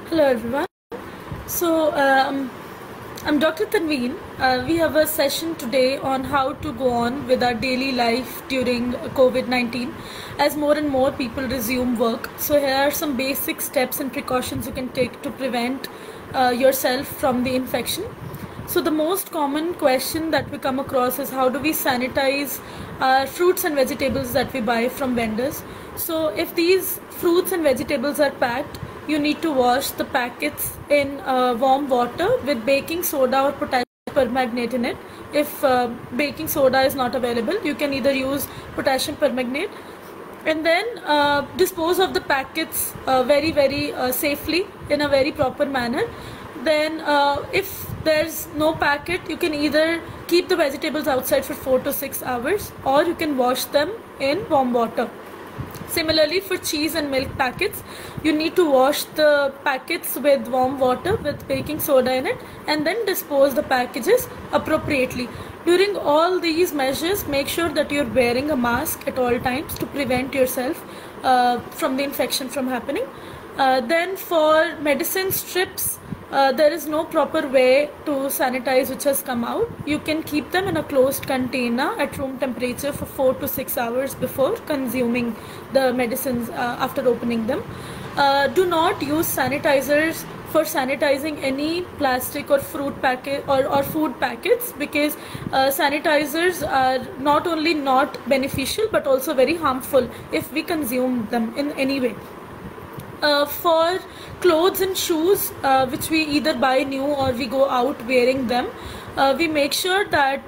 Hello everyone. So I'm Dr. Tanveen. We have a session today on how to go on with our daily life during COVID-19 as more and more people resume work. So here are some basic steps and precautions you can take to prevent yourself from the infection. So the most common question that we come across is how do we sanitize fruits and vegetables that we buy from vendors. So if these fruits and vegetables are packed, you need to wash the packets in warm water with baking soda or potassium permanganate in it. If baking soda is not available, you can either use potassium permanganate, and then dispose of the packets very safely in a very proper manner. Then if there's no packet, you can either keep the vegetables outside for 4 to 6 hours, or you can wash them in warm water. Similarly, for cheese and milk packets, you need to wash the packets with warm water with baking soda in it, and then dispose the packages appropriately. During all these measures, make sure that you're wearing a mask at all times to prevent yourself from the infection from happening. Then for medicine strips, there is no proper way to sanitize which has come out. You can keep them in a closed container at room temperature for 4 to 6 hours before consuming the medicines after opening them. Do not use sanitizers for sanitizing any plastic or fruit packet or food packets, because sanitizers are not only not beneficial but also very harmful if we consume them in any way. For clothes and shoes, which we either buy new or we go out wearing them, we make sure that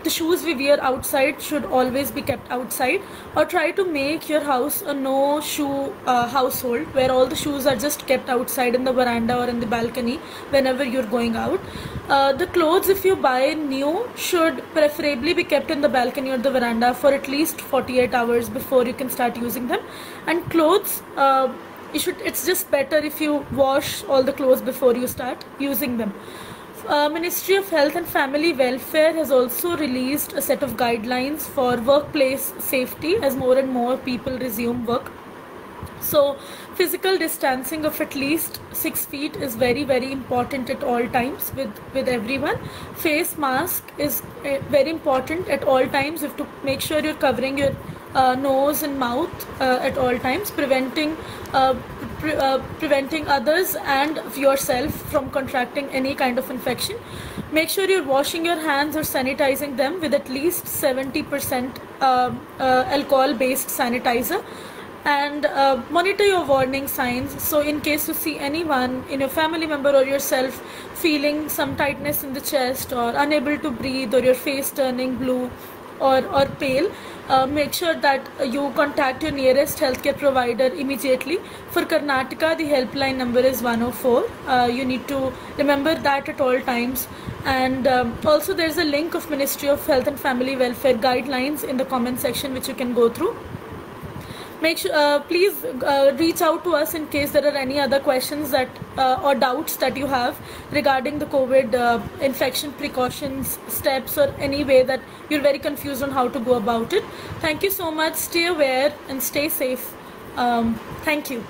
the shoes we wear outside should always be kept outside, or try to make your house a no shoe household where all the shoes are just kept outside in the veranda or in the balcony whenever you're going out. The clothes, if you buy new, should preferably be kept in the balcony or the veranda for at least 48 hours before you can start using them. And clothes, it's just better if you wash all the clothes before you start using them. Ministry of Health and Family Welfare has also released a set of guidelines for workplace safety as more and more people resume work. So physical distancing of at least 6 feet is very important at all times with everyone. Face mask is very important at all times. You have to make sure you're covering your nose and mouth at all times, preventing others and yourself from contracting any kind of infection. Make sure you're washing your hands or sanitizing them with at least 70% alcohol-based sanitizer. And monitor your warning signs. So in case you see anyone in your family member or yourself feeling some tightness in the chest or unable to breathe, or your face turning blue or pale, make sure that you contact your nearest healthcare provider immediately. For Karnataka, the helpline number is 104. You need to remember that at all times. And also there's a link of Ministry of Health and Family Welfare guidelines in the comment section which you can go through. Make sure, please reach out to us in case there are any other questions that or doubts that you have regarding the COVID infection precautions, steps, or any way that you're very confused on how to go about it. Thank you so much. Stay aware and stay safe. Thank you.